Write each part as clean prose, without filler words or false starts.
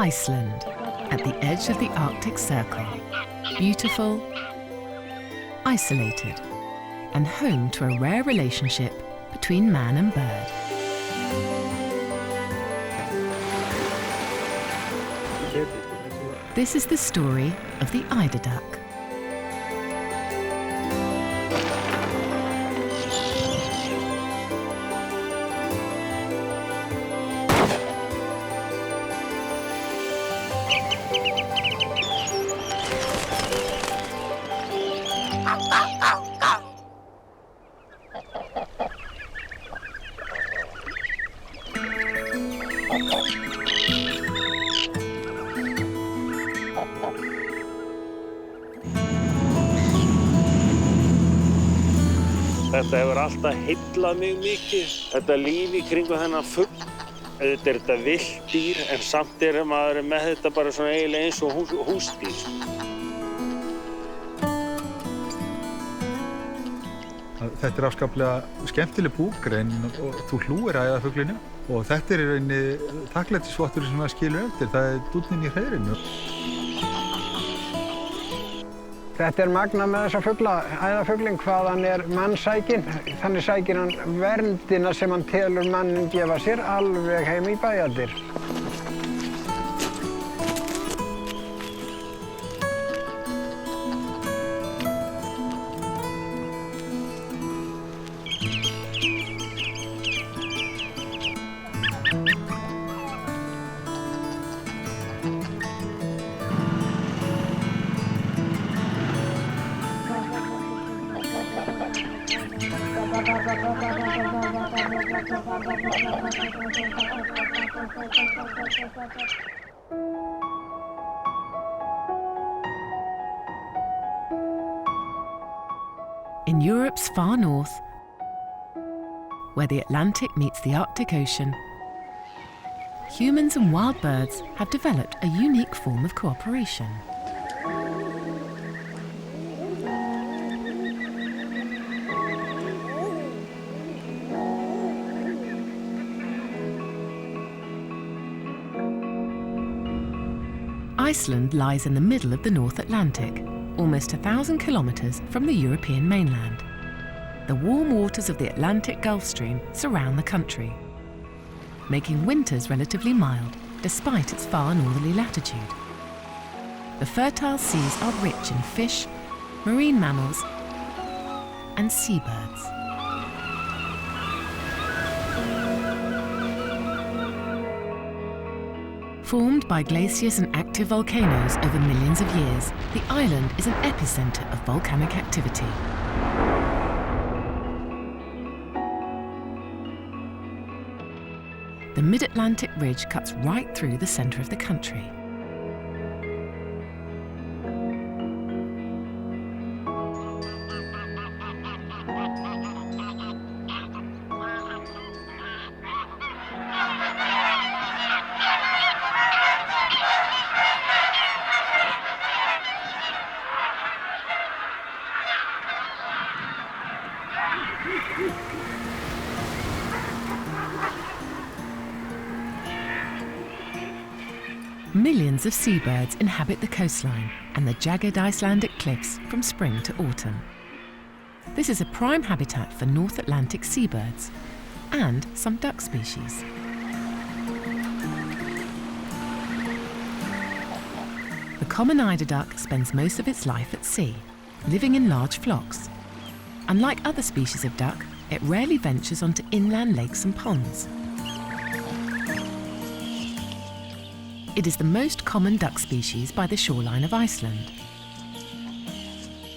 Iceland, at the edge of the Arctic Circle. Beautiful, isolated, and home to a rare relationship between man and bird. This is the story of the eider duck. Þetta hefur alltaf heillað mig mikið, þetta líf í kringum þennan fugl. Auðvitað er þetta villt dýr, en samt er maður með þetta bara svona eiginlega eins og húsdýr. Þetta er afskaplega skemmtileg búgrein og þú hlúir að fuglinu. Og þetta er í rauninni þakklætisvottur sem það skilur eftir, það er dúnninn í hreiðrinu. Þetta er magnað með þessa fugla, æðarfuglinn, hvað hann er mannsækinn. Þannig sækir hann verndina sem hann telur mannin gefa sér alveg heim í bæjardyr. In Europe's far north, where the Atlantic meets the Arctic Ocean, humans and wild birds have developed a unique form of cooperation. Iceland lies in the middle of the North Atlantic, almost 1,000 kilometers from the European mainland. The warm waters of the Atlantic Gulf Stream surround the country, making winters relatively mild despite its far northerly latitude. The fertile seas are rich in fish, marine mammals, and seabirds. Formed by glaciers and active volcanoes over millions of years, the island is an epicenter of volcanic activity. The mid-Atlantic ridge cuts right through the center of the country. Millions of seabirds inhabit the coastline and the jagged Icelandic cliffs from spring to autumn. This is a prime habitat for North Atlantic seabirds and some duck species. The common eider duck spends most of its life at sea, living in large flocks. Unlike other species of duck, it rarely ventures onto inland lakes and ponds. It is the most common duck species by the shoreline of Iceland.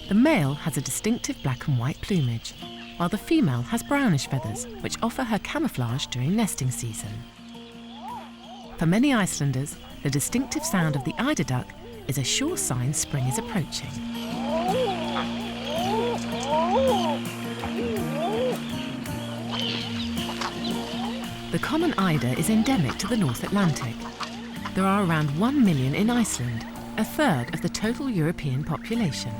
The male has a distinctive black and white plumage, while the female has brownish feathers, which offer her camouflage during nesting season. For many Icelanders, the distinctive sound of the eider duck is a sure sign spring is approaching. The common eider is endemic to the North Atlantic. There are around 1 million in Iceland, a third of the total European population.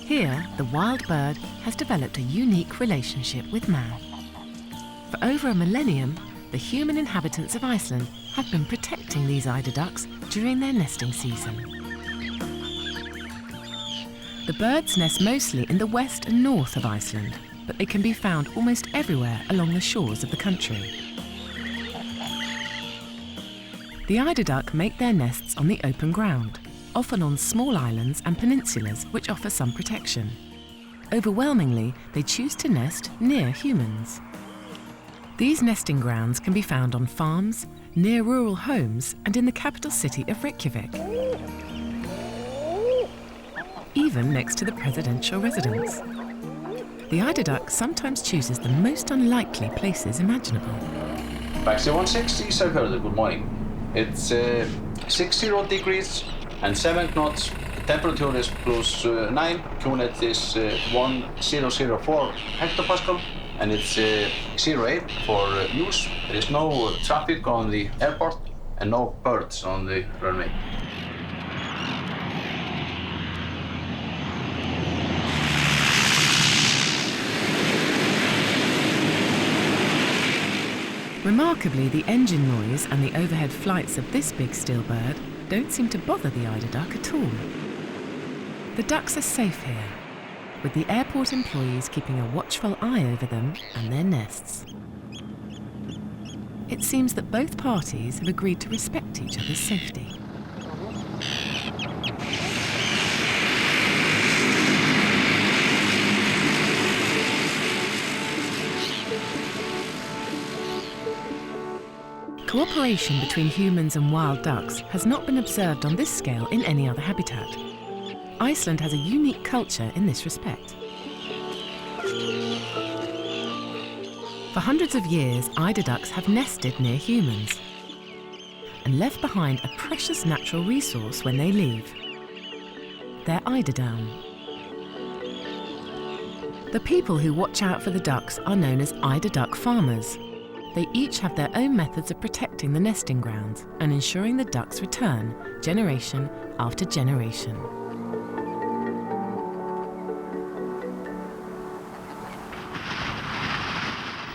Here, the wild bird has developed a unique relationship with man. For over a millennium, the human inhabitants of Iceland have been protecting these eider ducks during their nesting season. The birds nest mostly in the west and north of Iceland, but they can be found almost everywhere along the shores of the country. The eider duck make their nests on the open ground, often on small islands and peninsulas which offer some protection. Overwhelmingly, they choose to nest near humans. These nesting grounds can be found on farms, near rural homes and in the capital city of Reykjavik, even next to the presidential residence. The eider duck sometimes chooses the most unlikely places imaginable. Taxi 160, Fethered, good morning. It's 60 degrees and 7 knots. The temperature is +9. Qnet is 1004 hectopascal, and it's 08 for use. There is no traffic on the airport and no birds on the runway. Remarkably, the engine noise and the overhead flights of this big steel bird don't seem to bother the eider duck at all. The ducks are safe here, with the airport employees keeping a watchful eye over them and their nests. It seems that both parties have agreed to respect each other's safety. Cooperation between humans and wild ducks has not been observed on this scale in any other habitat. Iceland has a unique culture in this respect. For hundreds of years, eider ducks have nested near humans and left behind a precious natural resource when they leave: their eider down. The people who watch out for the ducks are known as eider duck farmers. They each have their own methods of protecting the nesting grounds and ensuring the ducks return generation after generation.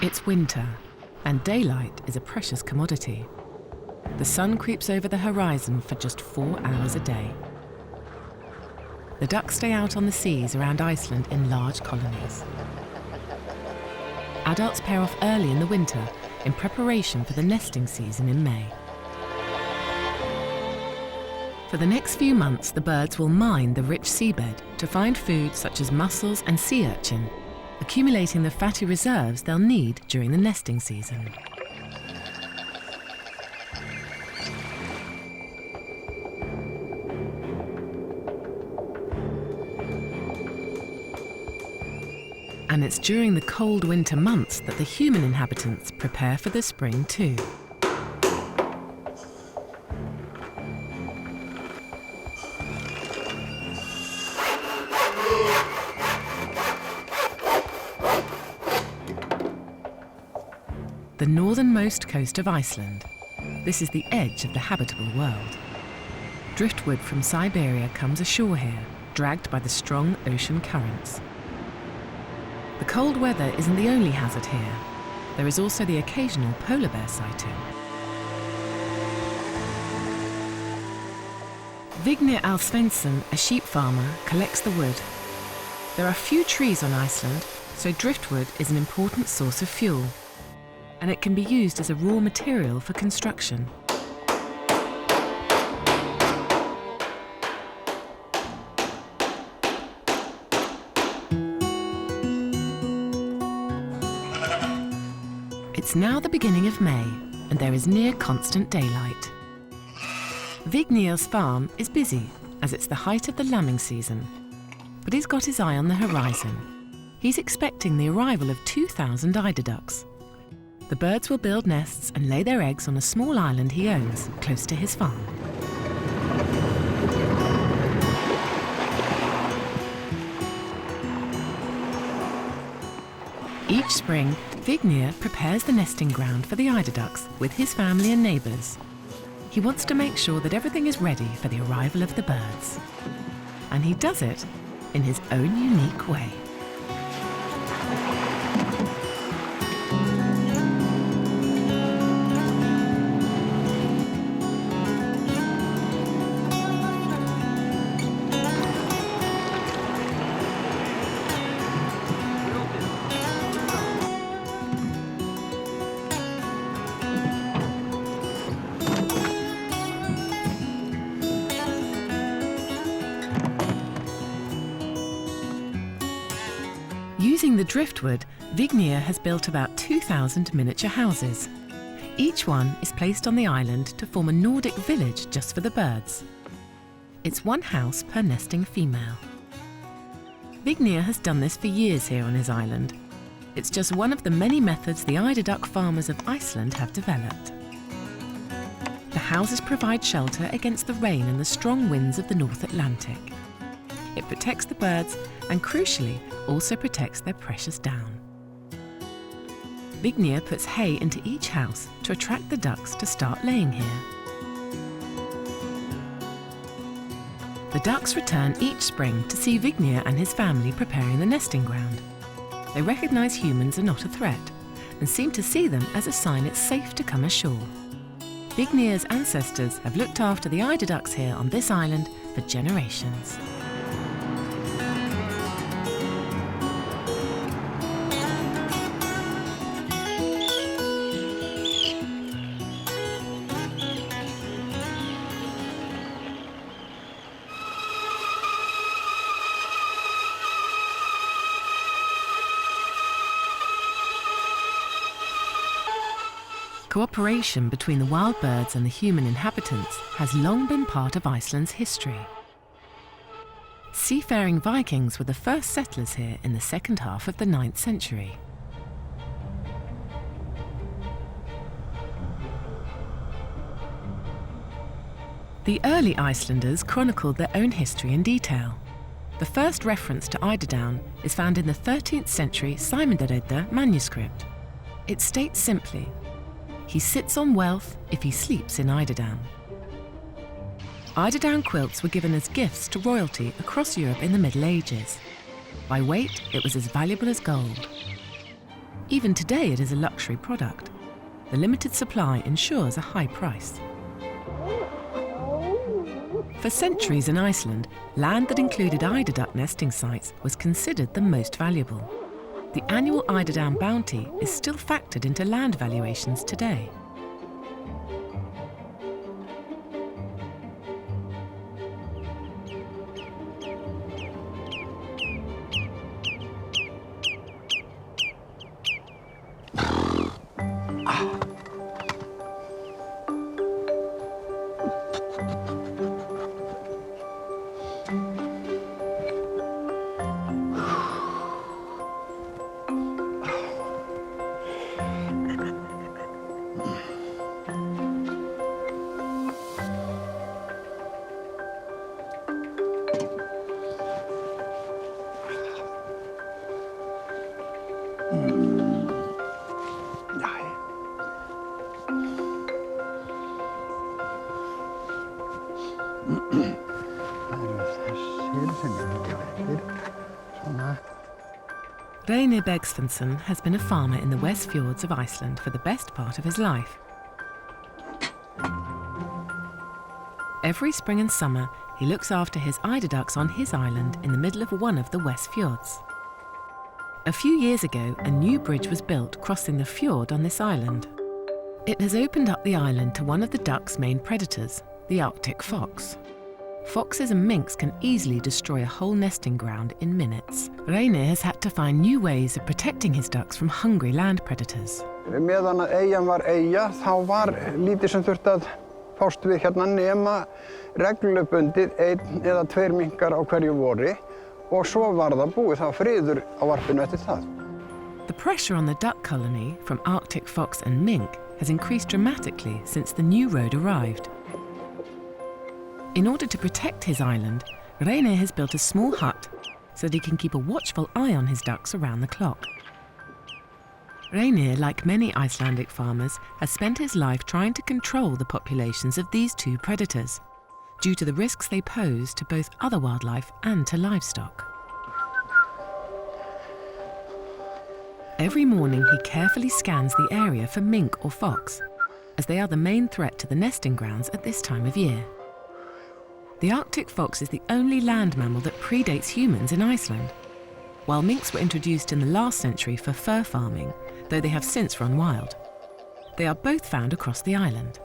It's winter, and daylight is a precious commodity. The sun creeps over the horizon for just 4 hours a day. The ducks stay out on the seas around Iceland in large colonies. Adults pair off early in the winter in preparation for the nesting season in May. For the next few months, the birds will mine the rich seabed to find food such as mussels and sea urchin, accumulating the fatty reserves they'll need during the nesting season. And it's during the cold winter months that the human inhabitants prepare for the spring too. The northernmost coast of Iceland. This is the edge of the habitable world. Driftwood from Siberia comes ashore here, dragged by the strong ocean currents. The cold weather isn't the only hazard here. There is also the occasional polar bear sighting. Vignir Alsvensson, a sheep farmer, collects the wood. There are few trees on Iceland, so driftwood is an important source of fuel, and it can be used as a raw material for construction. It's now the beginning of May, and there is near constant daylight. Vignir's farm is busy, as it's the height of the lambing season. But he's got his eye on the horizon. He's expecting the arrival of 2,000 eider ducks. The birds will build nests and lay their eggs on a small island he owns, close to his farm. Each spring, Vignir prepares the nesting ground for the eider ducks with his family and neighbours. He wants to make sure that everything is ready for the arrival of the birds. And he does it in his own unique way. Using the driftwood, Vignir has built about 2,000 miniature houses. Each one is placed on the island to form a Nordic village just for the birds. It's one house per nesting female. Vignir has done this for years here on his island. It's just one of the many methods the eider duck farmers of Iceland have developed. The houses provide shelter against the rain and the strong winds of the North Atlantic. It protects the birds and, crucially, also protects their precious down. Vignir puts hay into each house to attract the ducks to start laying here. The ducks return each spring to see Vignir and his family preparing the nesting ground. They recognise humans are not a threat and seem to see them as a sign it's safe to come ashore. Vignir's ancestors have looked after the eider ducks here on this island for generations. Cooperation between the wild birds and the human inhabitants has long been part of Iceland's history. Seafaring Vikings were the first settlers here in the second half of the 9th century. The early Icelanders chronicled their own history in detail. The first reference to eiderdown is found in the 13th century Sæmundarridda manuscript. It states simply, "He sits on wealth if he sleeps in eiderdown." Eiderdown quilts were given as gifts to royalty across Europe in the Middle Ages. By weight, it was as valuable as gold. Even today, it is a luxury product. The limited supply ensures a high price. For centuries in Iceland, land that included eider duck nesting sites was considered the most valuable. The annual eiderdown bounty is still factored into land valuations today. Reynir Bergsvensson has been a farmer in the West Fjords of Iceland for the best part of his life. Every spring and summer, he looks after his eider ducks on his island in the middle of one of the West Fjords. A few years ago, a new bridge was built crossing the fjord on this island. It has opened up the island to one of the duck's main predators, the Arctic fox. Foxes and minks can easily destroy a whole nesting ground in minutes. Reynir has had to find new ways of protecting his ducks from hungry land predators. Meðan að eyjan var eyja, þá var lítið sem þurfti að fást við hérna nema reglubundið 1 eða 2 minkar á hverju vori og svo var það búið, það var friður á varpinu eftir það. The pressure on the duck colony from Arctic fox and mink has increased dramatically since the new road arrived. In order to protect his island, Reynir has built a small hut so that he can keep a watchful eye on his ducks around the clock. Reynir, like many Icelandic farmers, has spent his life trying to control the populations of these two predators, due to the risks they pose to both other wildlife and to livestock. Every morning he carefully scans the area for mink or fox, as they are the main threat to the nesting grounds at this time of year. The Arctic fox is the only land mammal that predates humans in Iceland. While minks were introduced in the last century for fur farming, though they have since run wild. They are both found across the island.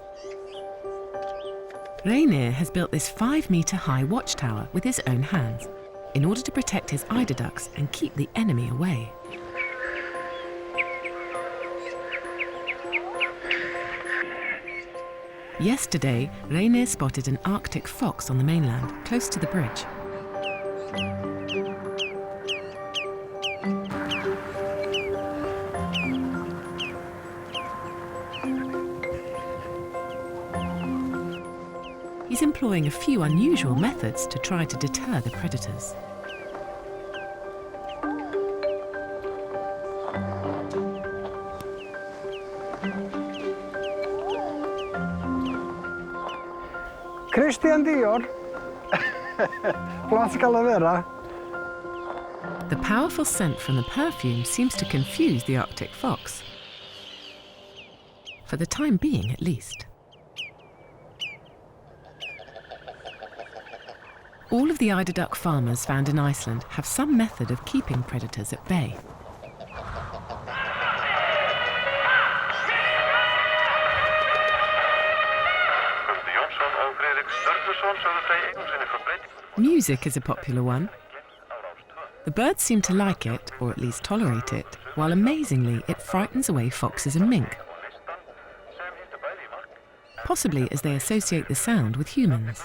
Reynir has built this 5-metre-high watchtower with his own hands in order to protect his eider ducks and keep the enemy away. Yesterday, Reynir spotted an Arctic fox on the mainland, close to the bridge. He's employing a few unusual methods to try to deter the predators. Christian Dior. Flott skal það vera. The powerful scent from the perfume seems to confuse the Arctic fox. For the time being, at least. All of the eider duck farmers found in Iceland have some method of keeping predators at bay. Music is a popular one. The birds seem to like it, or at least tolerate it, while amazingly it frightens away foxes and mink. Possibly as they associate the sound with humans.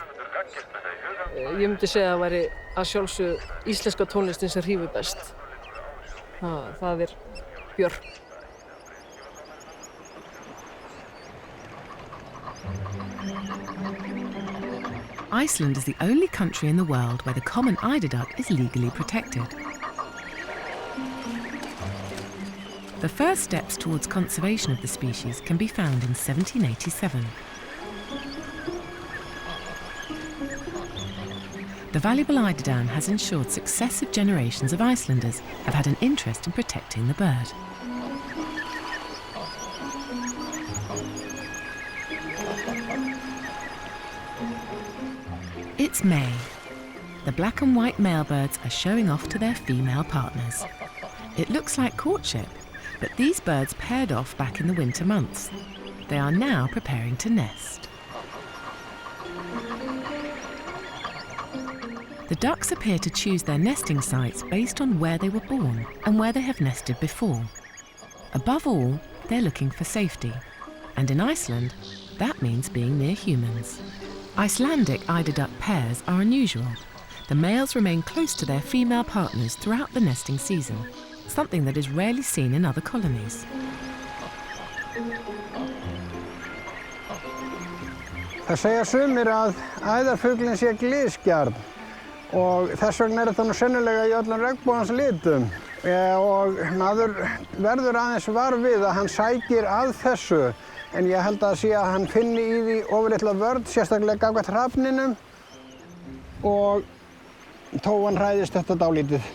Ég myndi segja að það væri að sjálfsögðu íslenska tónlistin sem hrífur best. Það Björk. Iceland is the only country in the world where the common eider duck is legally protected. The first steps towards conservation of the species can be found in 1787. The valuable eiderdown has ensured successive generations of Icelanders have had an interest in protecting the bird. It's May. The black and white male birds are showing off to their female partners. It looks like courtship, but these birds paired off back in the winter months. They are now preparing to nest. The ducks appear to choose their nesting sites based on where they were born and where they have nested before. Above all, they're looking for safety. And in Iceland, that means being near humans. Icelandic eider duck pairs are unusual. The males remain close to their female partners throughout the nesting season, something that is rarely seen in other colonies. Það segja sumir að æðarfuglinn sé glysgjarn og þess vegna þetta nú sennilega í öllum regnbogans litum. Og maður verður aðeins var við að hann sækir að þessu. En ég held að sé að hann finni í því ofurlitla vörn, sérstaklega gagnvart hrafninum og tófan hræðist þetta dálítið.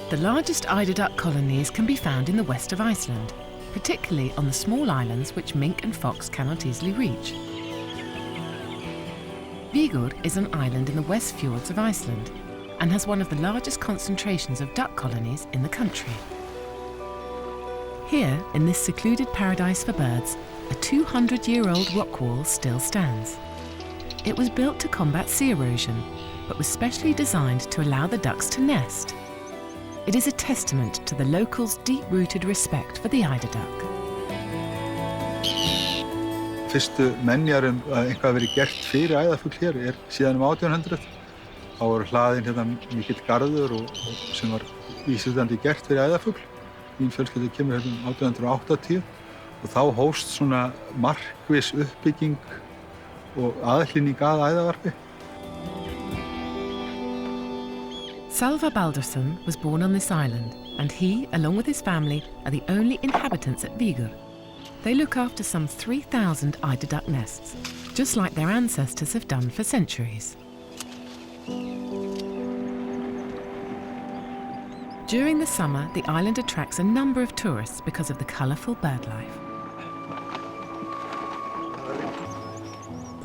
The largest eider duck colonies can be found in the west of Iceland, particularly on the small islands which mink and fox cannot easily reach. Vígur is an island in the west fjords of Iceland and has one of the largest concentrations of duck colonies in the country. Here, in this secluded paradise for birds, a 200-year-old rock wall still stands. It was built to combat sea erosion, but was specially designed to allow the ducks to nest, it is a testament to the locals' deep-rooted respect for the eider duck. Fyrstu menjar að eitthvað hafi verið gert fyrir æðarfugl hér síðan 1800. Þá voru hlaðin hérna mikill garður sem var vísvitandi gert fyrir æðarfugl. Mín fjölskylda kemur hérna 1880 og þá hófst svona markviss uppbygging og aðhlynning að æðarvarpi. Salva Baldursson was born on this island, and he, along with his family, are the only inhabitants at Vígur. They look after some 3,000 eider duck nests, just like their ancestors have done for centuries. During the summer, the island attracts a number of tourists because of the colourful bird life.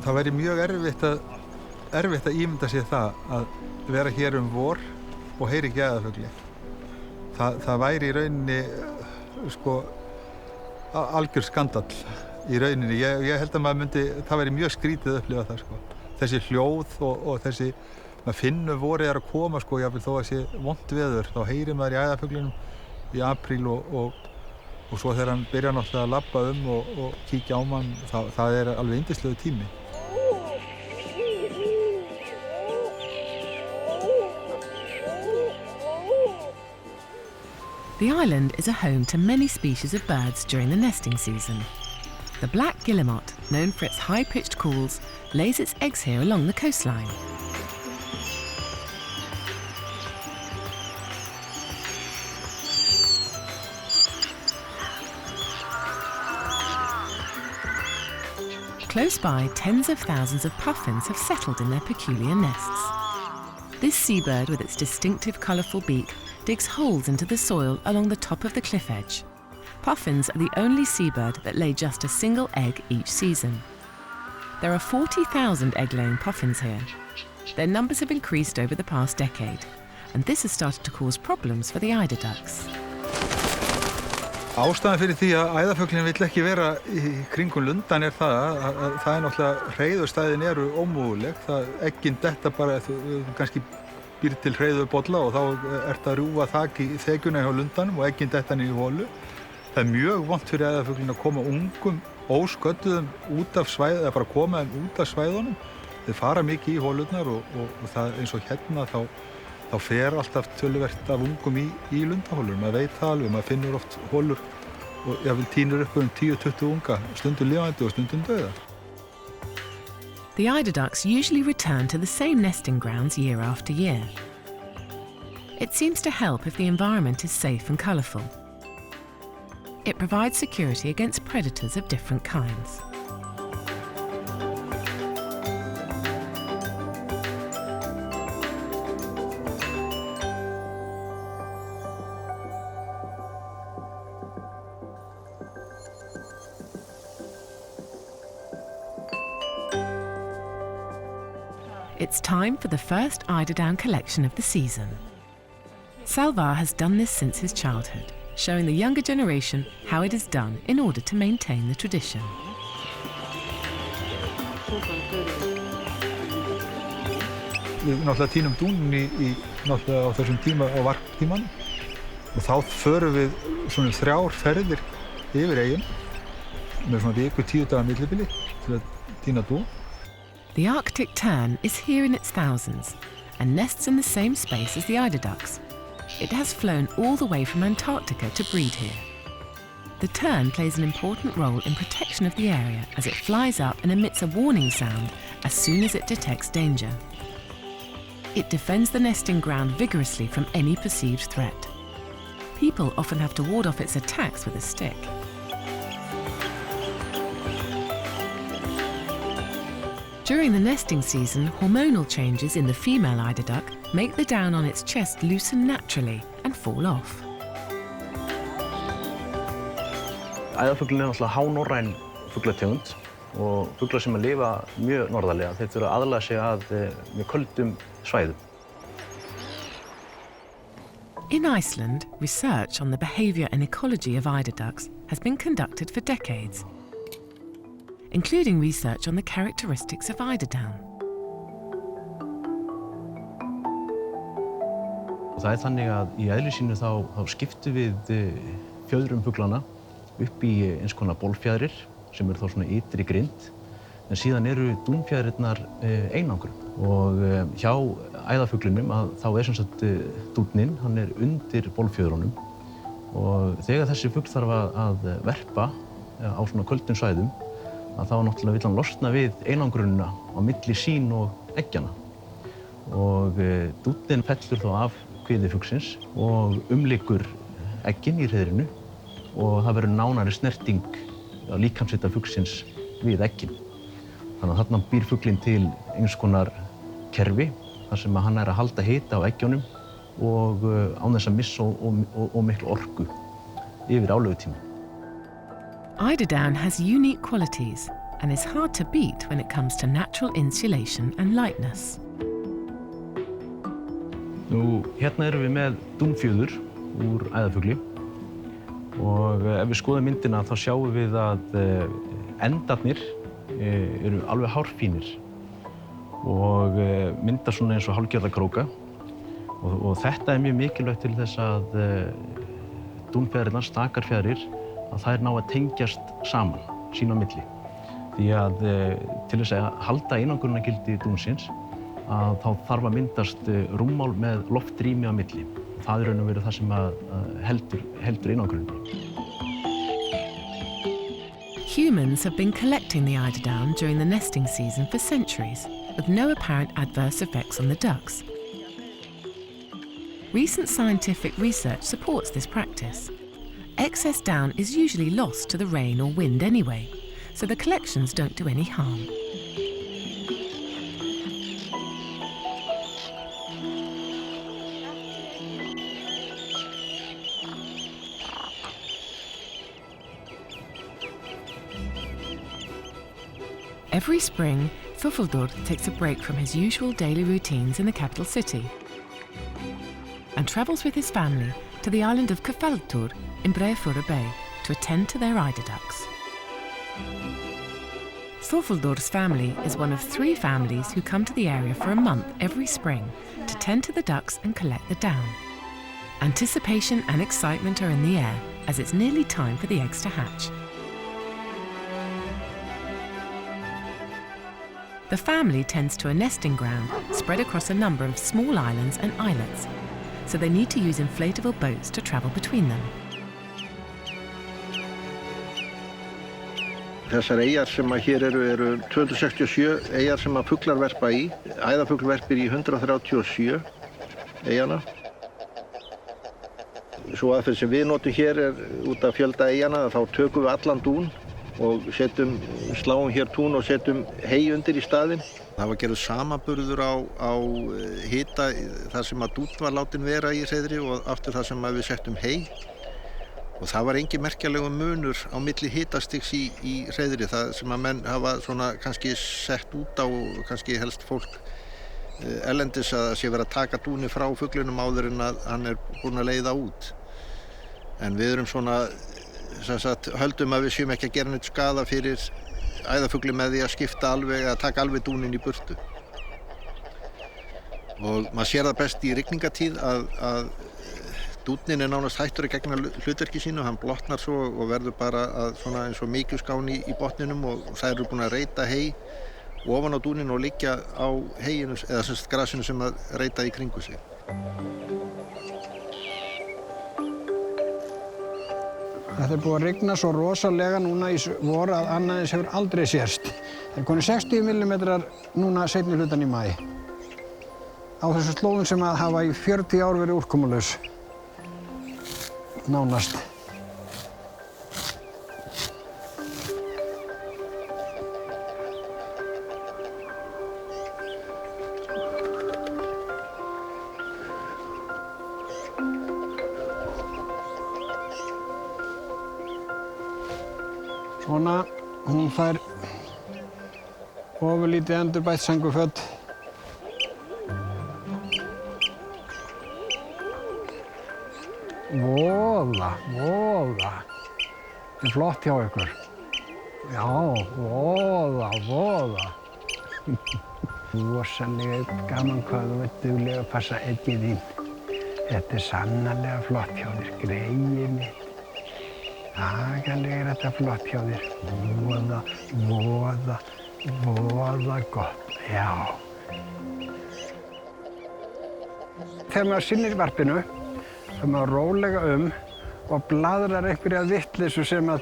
Það væri mjög erfitt að ímynda sér það að vera hér vor og heyri ekki æðarfugli. Það væri í rauninni algjör skandall í rauninni. Ég held að það væri mjög skrítið að upplifa það. Þessi hljóð og þessi, maður finnur vorið að koma jafnvel þó að sé vont veður. Þá heyrir maður í æðarfuglinum í apríl og svo þegar hann byrjar náttúrulega að labba og kíkja á mann, það er alveg yndislegu tími. The island is a home to many species of birds during the nesting season. The black guillemot, known for its high-pitched calls, lays its eggs here along the coastline. Close by, tens of thousands of puffins have settled in their peculiar nests. This seabird, with its distinctive colourful beak, digs holes into the soil along the top of the cliff edge. Puffins are the only seabird that lay just a single egg each season. There are 40,000 egg-laying puffins here. Their numbers have increased over the past decade, and this has started to cause problems for the eider ducks. Ástæðan fyrir því að æðarfuglinn vill ekki vera í kringum lundan það að það náttúrulega hreiðurstæðin eru ómöguleg. Eggin detta bara, þú kannski býr til hreiðurbolla og þá ert að rjúfa þak í þekjuna hjá lundanum og eggin detta niður í holu. Það er mjög vont fyrir æðarfuglinn að koma ungum ósködduðum út af svæðunum, eða bara koma þeim út af svæðunum. Þeir fara mikið í holurnar og það eins og hérna þá fer alltaf töluvert af ungum í lundahólur. Maður veit það alveg, maður finnur oft hólur og jafnvel tínur upp 10-20 unga, stundum lifandi og stundum dauða. The eider ducks usually return to the same nesting grounds year after year. It seems to help if the environment is safe and colourful. It provides security against predators of different kinds. It's time for the first eiderdown collection of the season. Salvar has done this since his childhood, showing the younger generation how it is done in order to maintain the tradition. Við náttúrulega tínum dúnunni náttúrulega á þessum tíma á varptímanum og þá förum við svona 3 ferðir yfir eyjun með svona viku 10 daga millibili til að tína dún. The Arctic tern is here in its thousands and nests in the same space as the eider ducks. It has flown all the way from Antarctica to breed here. The tern plays an important role in protection of the area as it flies up and emits a warning sound as soon as it detects danger. It defends the nesting ground vigorously from any perceived threat. People often have to ward off its attacks with a stick. During the nesting season, hormonal changes in the female eider duck make the down on its chest loosen naturally and fall off. Æðarfuglinn er náttúrulega hánorræn fuglategund og fuglar sem lifa mjög norðarlega. Þeir þurfa að aðlaga sig að mjög köldum svæðum. In Iceland, research on the behaviour and ecology of eider ducks has been conducted for decades, including research on the characteristics of eiderdown. Það þannig að í eðli sínu þá skiptum við fjöðrum fuglana upp í eins konar bolfjaðrir sem eru þá svona ytri grind, en síðan eru dúnfjaðrirnar einangrun. Og hjá æðarfuglinum þá sem sagt dúnninn, hann undir bolfjöðrunum, og þegar þessi fugl þarf að verpa á svona köldum svæðum, þá náttúrulega vill hann losna við einangrunina á milli sín og eggjana. Og dúnninn fellur þá af kviði fuglsins og umlykur eggin í hreiðrinu og það verður nánari snerting á líkamshita fuglsins við eggin. Þannig að þarna býr fuglinn til eins konar kerfi þar sem hann að halda hita á eggjunum og án þess að missa og miklu orku yfir álegutíma. Eiderdown has unique qualities and is hard to beat when it comes to natural insulation and lightness. Hérna erum við með dúnfjöður úr æðarfugli og ef við skoðum myndina þá sjáum við að endarnir eru alveg hárfínir og mynda svona eins og hálfgerða króka og þetta mjög mikilvægt til þess að dúnfjaðrirnar, stakarfjaðrir, að þær ná að tengjast saman sín á milli. Því að til þess að halda einangrunargildi dúnsins að þá þarf að myndast rúmmál með loftrými á milli. Það raun og veru það sem heldur einangrunni. Humans have been collecting the eiderdown during the nesting season for centuries, with no apparent adverse effects on the ducks. Recent scientific research supports this practice. Excess down is usually lost to the rain or wind anyway, so the collections don't do any harm. Every spring, Fethered takes a break from his usual daily routines in the capital city and travels with his family to the island of Fethered in Breiðafjörður Bay to attend to their eider ducks. Fethered's family is one of 3 families who come to the area for a month every spring to tend to the ducks and collect the down. Anticipation and excitement are in the air as it's nearly time for the eggs to hatch. The family tends to a nesting ground spread across a number of small islands and islets, so they need to use inflatable boats to travel between them. Þessar eyjar sem hér eru 267 eyjar sem fuglar verpa í. Æðarfugl verpir í 137 eyjana. Svo aðferð sem við notum hér út af fjölda eyjana, þá tökum við allan dún og sláum hér tún og setjum hey undir í staðinn. Það var gerður samanburður á hita þar sem að dún var látin vera í hreiðri og aftur þar sem við settum hey. Og það var engin merkjalegur munur á milli hitastigs í hreiðri, það sem að menn hafa svona kannski sett út á, kannski helst fólk erlendis að sé verið að taka dúni frá fuglinum áður en að hann búinn að leiða út. En við erum svona, höldum að við séum ekki að gera neitt skaða fyrir æðarfugli með því að skipta alveg, að taka alveg dúnin í burtu. Og maður sér það best í rigningatíð að dúnnin nánast hættur að gegna hlutverki sínu, hann blotnar svo og verður bara svona eins og mykjuskán í botninum og þær eru búin að reyta hey ofan á dúnin og liggja á heyinu, eða grasinu sem að reyta í kringu sig. Þetta búið að rigna svo rosalega núna í vor að annað eins hefur aldrei sérst. Það er konið 60 millimetrar núna seinni hlutan í maí. Á þessu slóðum sem að hafa í 40 ár verið úrkomulaus. Nánast. Svona, hún fær ofurlítið endurbætt sængurföt. Voða. Þetta er flott hjá ykkur. Já, voða. Rosalega gaman hvað þú ert dugleg að passa eggið þín. Þetta sannarlega flott hjá þér, greyið mitt. Agalega þetta flott hjá þér. Voða gott, já. Þegar maður sinnir varpinu, þá maður rólega og blaðrar einhverja vitleysu sem að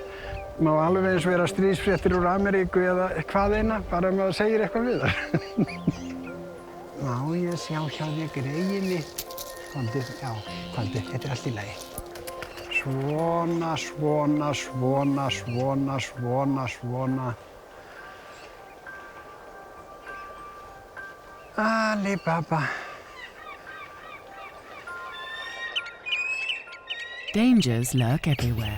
má alveg eins vera stríðsfréttir úr Ameríku eða hvað eina, bara maður segir eitthvað við það. Má ég sjá hjá þér greyið mitt? Komdu, já, komdu, þetta allt í lagi. Svona. Alibaba. Dangers lurk everywhere.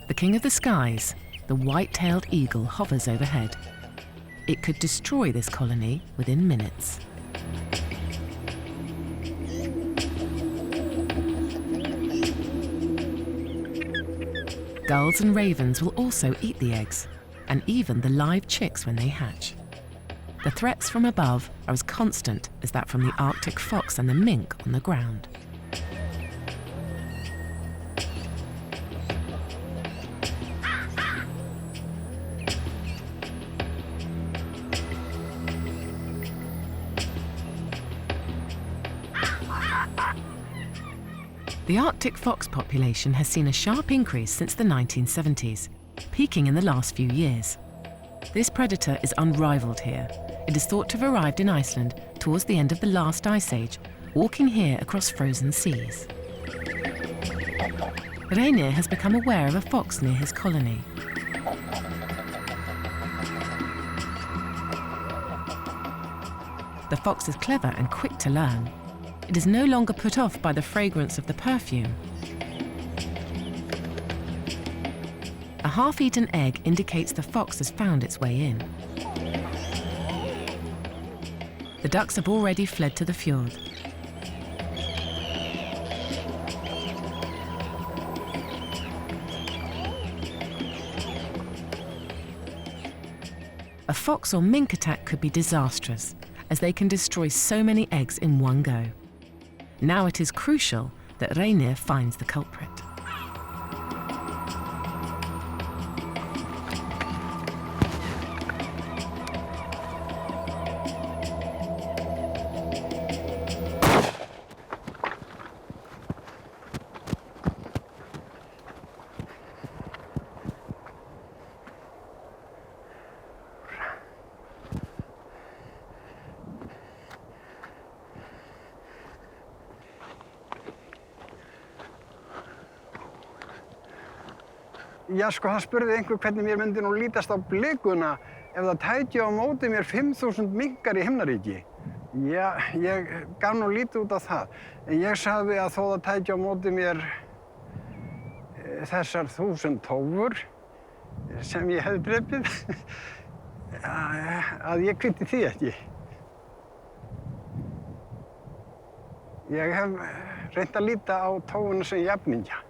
The king of the skies, the white-tailed eagle, hovers overhead. It could destroy this colony within minutes. Gulls and ravens will also eat the eggs, and even the live chicks when they hatch. The threats from above are as constant as that from the Arctic fox and the mink on the ground. The Arctic fox population has seen a sharp increase since the 1970s, peaking in the last few years. This predator is unrivaled here. It is thought to have arrived in Iceland towards the end of the last ice age, walking here across frozen seas. Reynir has become aware of a fox near his colony. The fox is clever and quick to learn. It is no longer put off by the fragrance of the perfume. A half-eaten egg indicates the fox has found its way in. The ducks have already fled to the fjord. A fox or mink attack could be disastrous, as they can destroy so many eggs in one go. Now it is crucial that Reynir finds the culprit. Já, sko, það spurði einhver hvernig mér myndi nú lítast á blikuna ef það tæki á móti mér 5.000 minkar í himnaríki. Já, ég gaf nú lítið út á það. En ég sagði að þó það tæki á móti mér þessar 1000 tófur sem ég hefði drepið, að ég kvitti því ekki. Ég hef reynt að líta á tófuna sem jafningja.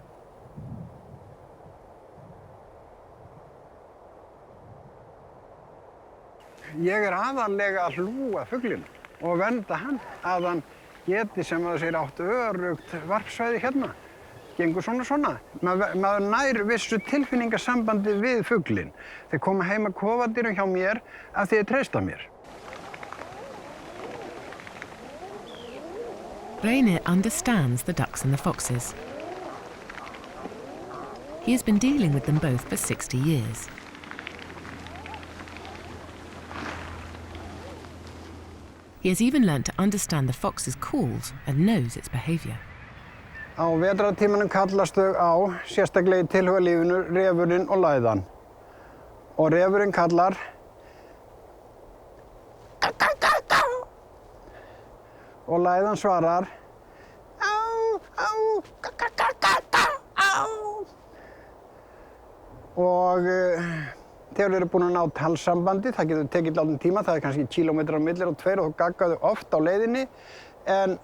Ég aðallega að hlúa fuglinum og vernda hann að hann geti sem að sér átt öruggt varpsvæði hérna. Gengur svona. Maður nær vissu tilfinningasambandi við fuglinn. Þeir koma heim að kofadýrum hjá mér af því þeir treysta mér. Reynir understands the ducks and the foxes. He has been dealing with them both for 60 years. He has even learnt to understand the fox's calls and knows its behaviour. Á vetrartímanum kallast þau á, sérstaklega í tilhugalífinu, refurinn og læðan. Og refurinn kallar og læðan svarar og þegar þeir eru búin að ná talsambandi, það getur tekið látinn tíma, það kannski kílómetrar á milli og tveir og þá gagga þau oft á leiðinni, en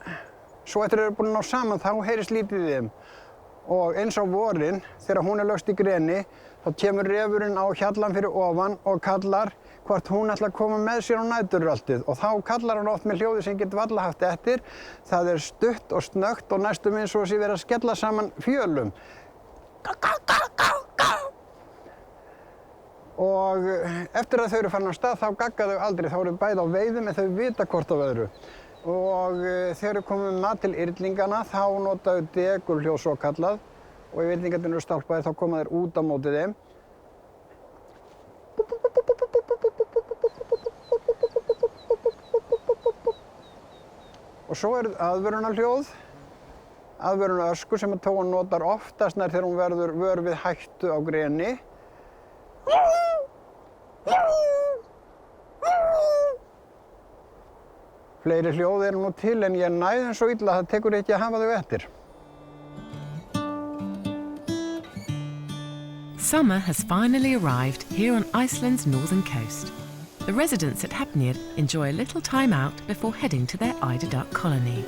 svo eftir þeir eru búin að ná saman þá heyrist lítið í þeim. Og eins á vorin, þegar hún lögst í greni, þá kemur refurinn á hjallan fyrir ofan og kallar hvort hún ætla að koma með sér á næturröltið og þá kallar hann oft með hljóði sem getur varla haft eftir. Það stutt og snöggt og næstum eins og sé verið að skella saman fjölum. Og eftir að þau eru farin af stað þá gagga þau aldrei, þá eru bæði á veiðum en þau vita hvort af öðru. Og þegar þau komum mat til yrlingana þá nota þau degulhljóð svo kallað og ef yrlingarnir eru stálpaðir þá koma þeir út á móti þeim. Og svo aðvörunarhljóð, aðvörunaröskur sem tóan notar oftast nær þegar hún verður vör við hættu á greni. Fleiri hljóð eru nú til en ég næði þeim svo illa að það tekur ekki að hafa þau eftir. Summer has finally arrived here on Iceland's northern coast. The residents at Hafnir enjoy a little time out before heading to their eider duck colony.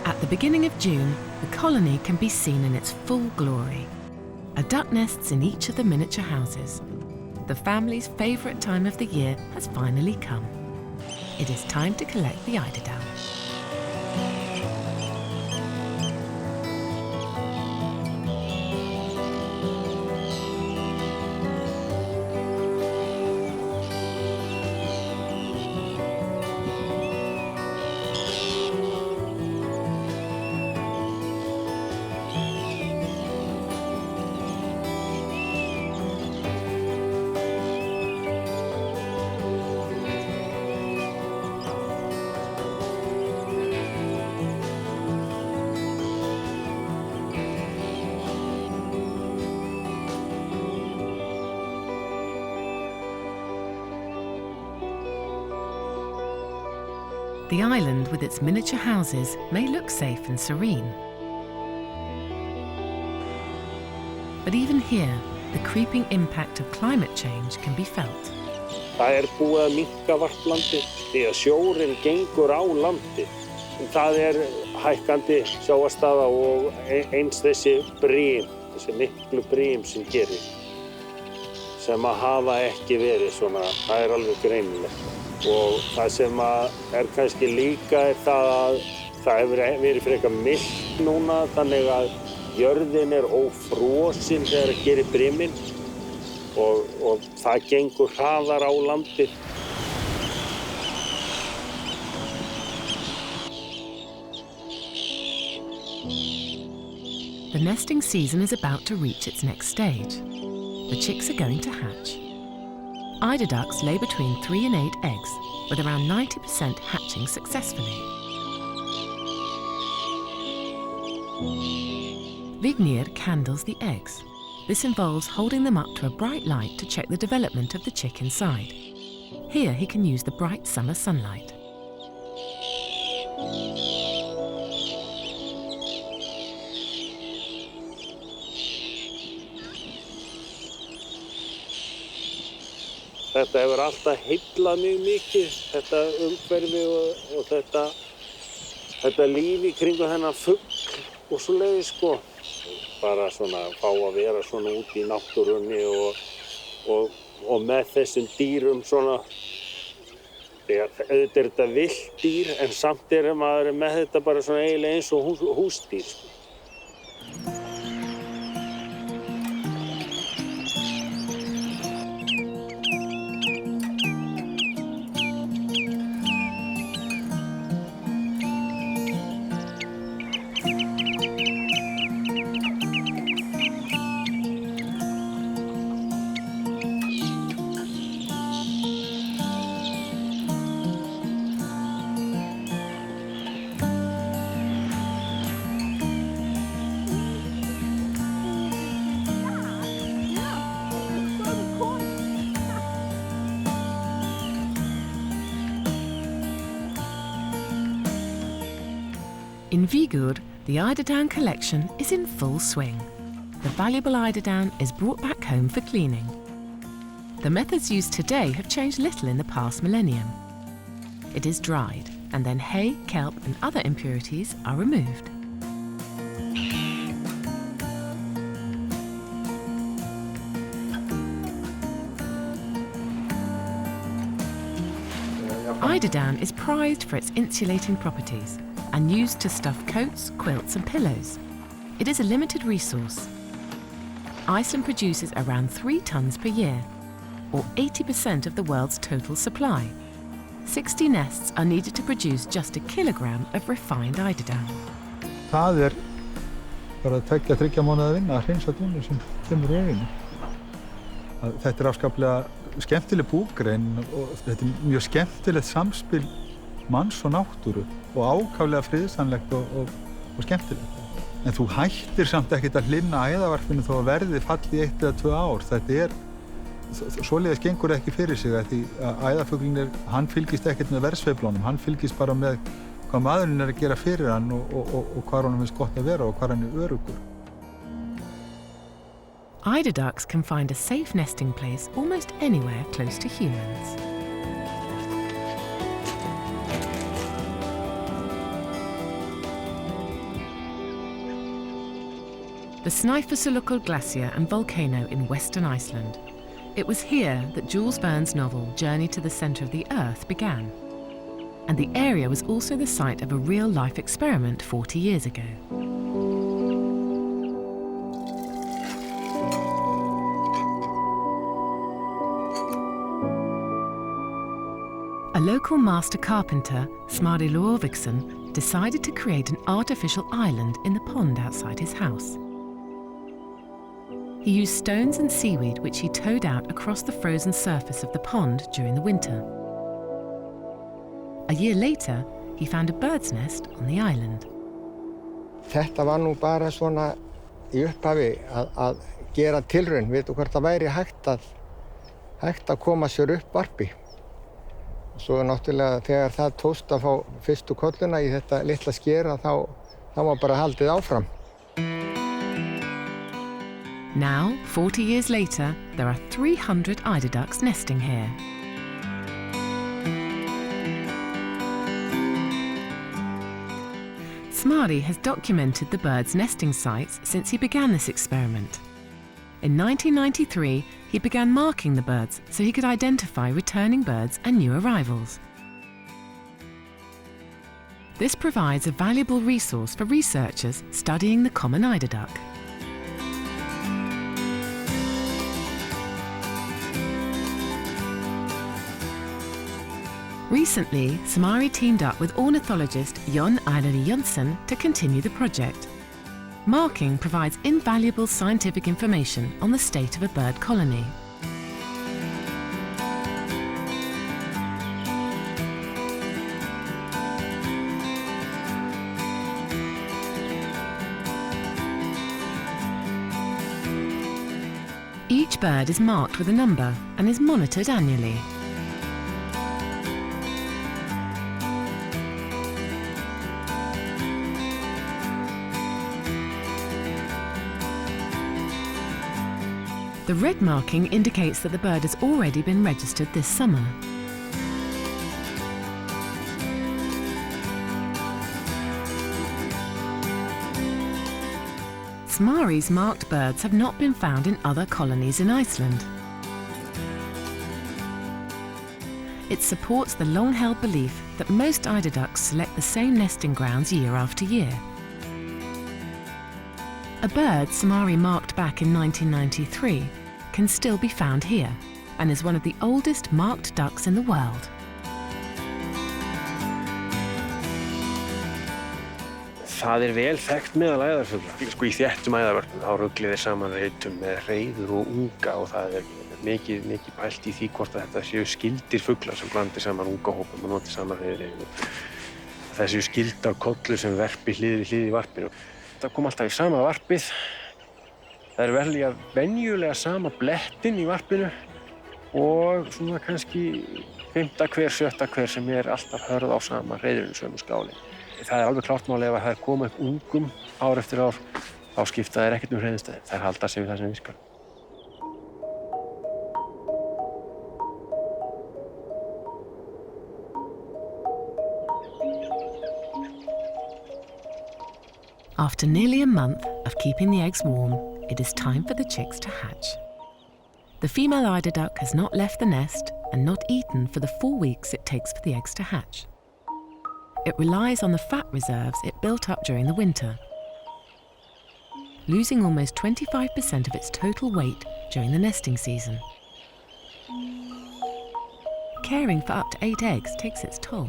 At the beginning of June, the colony can be seen in its full glory. A duck nests in each of the miniature houses. The family's favourite time of the year has finally come. It is time to collect the eider down. The island with its miniature houses may look safe and serene. But even here, the creeping impact of climate change can be felt. Það búið að minnka varplandi því að sjórinn gengur á landi. Það hækkandi sjávarstaða og eins þessi brim, þessi miklu brim sem gerir, sem að hafa ekki verið svona, það alveg greinilegt. Og það sem kannski líka það að það hefur verið frekar milt núna, þannig að jörðin ófrosin þegar það gerir briminn og það gengur hraðar á landið. The nesting season is about to reach its next stage. The chicks are going to hatch. Eider ducks lay between 3 and 8 eggs, with around 90% hatching successfully. Vignir candles the eggs. This involves holding them up to a bright light to check the development of the chick inside. Here he can use the bright summer sunlight. Þetta hefur alltaf heillað mig mikið, þetta umhverfi og þetta líf í kringum þennan fugl og svoleiðis sko. Bara svona fá að vera svona út í náttúrunni og með þessum dýrum svona. Auðvitað þetta villt dýr en samt maður með þetta bara svona eiginlega eins og húsdýr sko. In Vigur, the eiderdown collection is in full swing. The valuable eiderdown is brought back home for cleaning. The methods used today have changed little in the past millennium. It is dried, and then hay, kelp and other impurities are removed. Eiderdown is prized for its insulating properties and used to stuff coats, quilts and pillows. It is a limited resource. Iceland produces around 3 tons per year, or 80% of the world's total supply. 60 nests are needed to produce just a kilogram of refined eiderdown. Það bara 2-3 mánaða vinna að hreinsa dúnið sem kemur úr eyjunni. Þetta afskaplega skemmtileg búgrein og þetta mjög skemmtilegt samspil manns og náttúru og ákaflega friðsamlegt og skemmtilegt. En þú hættir samt ekkert að hlynna æðavarpinu þó að verðið falli 1 eða 2 ár. Þetta svoleiðis gengur ekki fyrir sig því að æðarfuglinn hann fylgist ekkert með verðsveiflunum, hann fylgist bara með hvað maðurinn að gera fyrir hann og hvar honum finnst gott að vera og hvar hann öruggur. Eider ducks can find a safe nesting place almost anywhere close to humans. The Snæfellsjökull glacier and volcano in western Iceland. It was here that Jules Verne's novel Journey to the Centre of the Earth began. And the area was also the site of a real-life experiment 40 years ago. A local master carpenter, Smári Lovíksson, decided to create an artificial island in the pond outside his house. He used stones and seaweed which he towed out across the frozen surface of the pond during the winter. A year later, he found a bird's nest on the island. Þetta var nú bara svona í upphafi að gera tilraun, veitu hvort það væri hægt að koma sér upp varpi. Svo náttúrulega þegar það tókst að fá fyrstu kolluna í þetta litla skera þá var bara haldið áfram. Now, 40 years later, there are 300 eider ducks nesting here. Smári has documented the birds' nesting sites since he began this experiment. In 1993, he began marking the birds so he could identify returning birds and new arrivals. This provides a valuable resource for researchers studying the common eider duck. Recently, Smári teamed up with ornithologist Jon Einar Jónsson to continue the project. Marking provides invaluable scientific information on the state of a bird colony. Each bird is marked with a number and is monitored annually. The red marking indicates that the bird has already been registered this summer. Smári's marked birds have not been found in other colonies in Iceland. It supports the long-held belief that most eider ducks select the same nesting grounds year after year. A bird Smári marked back in 1993 can still be found here and is one of the oldest marked ducks in the world. Það vel þekkt meðal æðarfugla. Í þéttum æðarvörpum þá ruglið saman reytum með hreiður og unga og það mikið pælt í því hvort að þetta séu skyldir fuglar sem blandi saman ungahópum og noti saman hreiður. Það séu skildar kollur sem verpi hlið við hlið í varpinu. Það kom alltaf í sama varpið. Það velja venjulega sama blettin í varpinu og svona kannski 5. hver, 7. hver sem alltaf hörð á sama hreiðurinn sömu skáli. Það er alveg klárt mál ef að þær koma upp ungum ár eftir ár, þá skipta þær ekkert hreiðurstæði. Þær halda sig við það sem virkar. After nearly a month of keeping the eggs warm, it is time for the chicks to hatch. The female eider duck has not left the nest and not eaten for the 4 weeks it takes for the eggs to hatch. It relies on the fat reserves it built up during the winter, losing almost 25% of its total weight during the nesting season. Caring for up to 8 eggs takes its toll.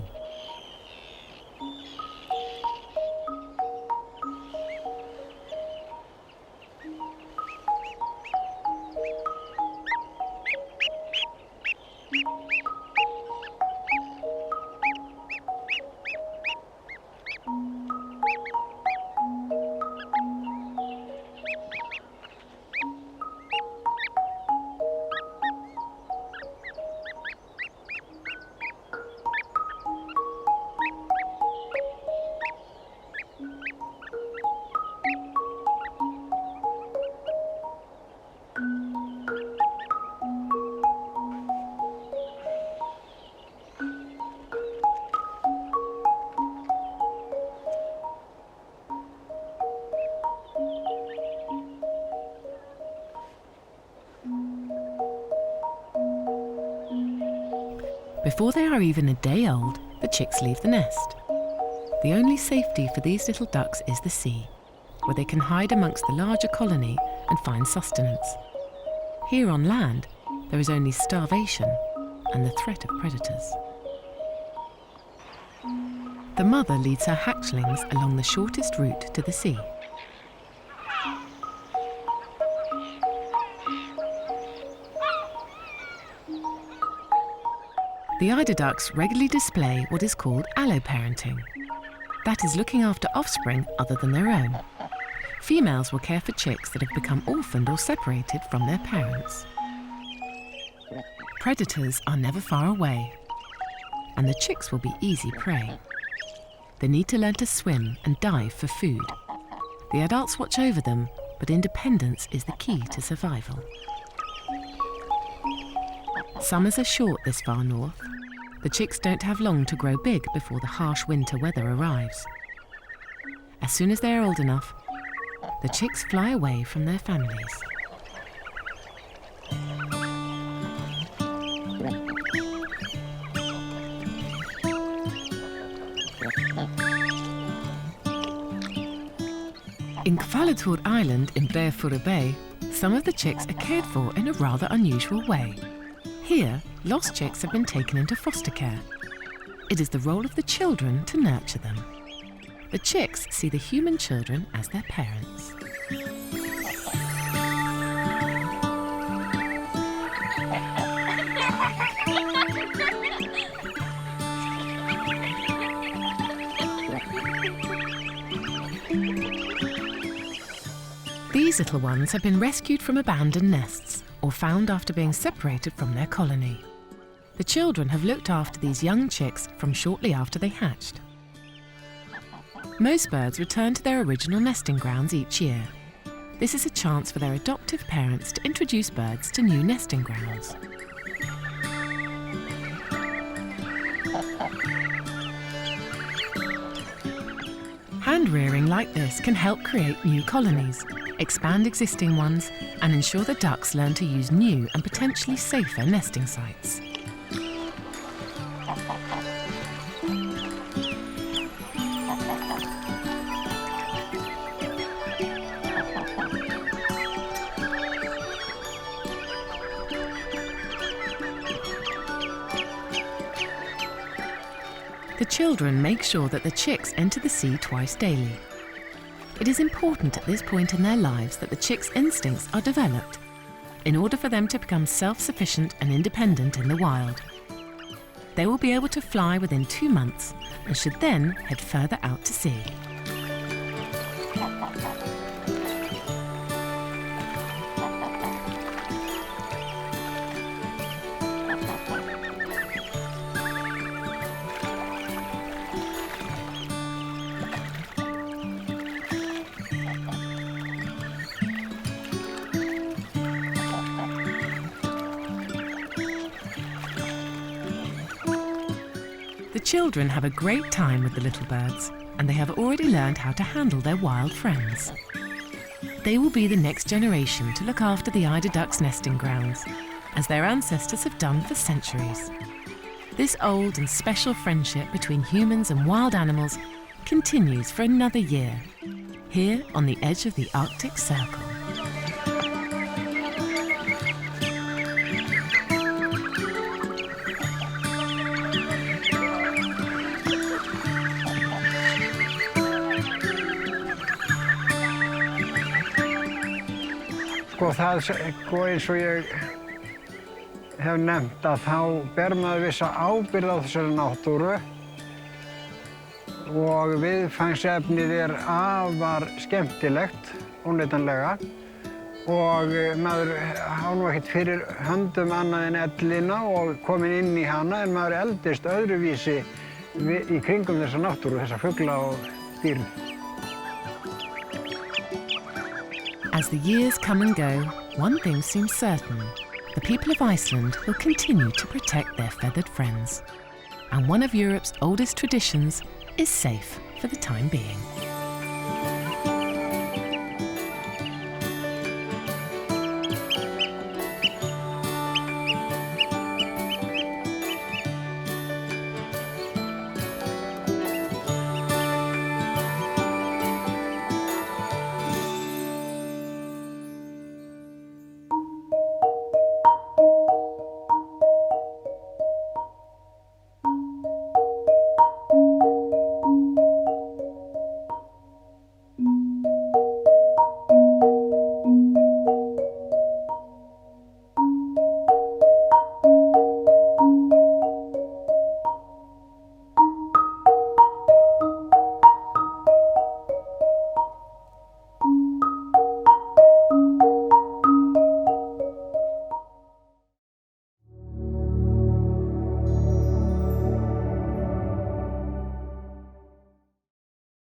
Before they are even a day old, the chicks leave the nest. The only safety for these little ducks is the sea, where they can hide amongst the larger colony and find sustenance. Here on land, there is only starvation and the threat of predators. The mother leads her hatchlings along the shortest route to the sea. The eider ducks regularly display what is called alloparenting. That is looking after offspring other than their own. Females will care for chicks that have become orphaned or separated from their parents. Predators are never far away, and the chicks will be easy prey. They need to learn to swim and dive for food. The adults watch over them, but independence is the key to survival. Summers are short this far north. The chicks don't have long to grow big before the harsh winter weather arrives. As soon as they are old enough, the chicks fly away from their families. In Fethered Island in Fethered Bay, some of the chicks are cared for in a rather unusual way. Here, lost chicks have been taken into foster care. It is the role of the children to nurture them. The chicks see the human children as their parents. These little ones have been rescued from abandoned nests or found after being separated from their colony. The children have looked after these young chicks from shortly after they hatched. Most birds return to their original nesting grounds each year. This is a chance for their adoptive parents to introduce birds to new nesting grounds. Hand rearing like this can help create new colonies, expand existing ones, and ensure the ducks learn to use new and potentially safer nesting sites. The children make sure that the chicks enter the sea twice daily. It is important at this point in their lives that the chicks' instincts are developed in order for them to become self-sufficient and independent in the wild. They will be able to fly within 2 months and should then head further out to sea. Children have a great time with the little birds, and they have already learned how to handle their wild friends. They will be the next generation to look after the eider ducks' nesting grounds, as their ancestors have done for centuries. This old and special friendship between humans and wild animals continues for another year, here on the edge of the Arctic Circle. Eins og ég hef nefnt að þá ber maður vissa ábyrgð á þessari náttúru og viðfangsefnið afar skemmtilegt, óneitanlega, og maður á nú ekkert fyrir höndum annað en ellina og komin inn í hana, en maður eldist öðruvísi í kringum þessa náttúru, þessa fugla og dýr. As the years come and go, one thing seems certain. The people of Iceland will continue to protect their feathered friends. And one of Europe's oldest traditions is safe for the time being.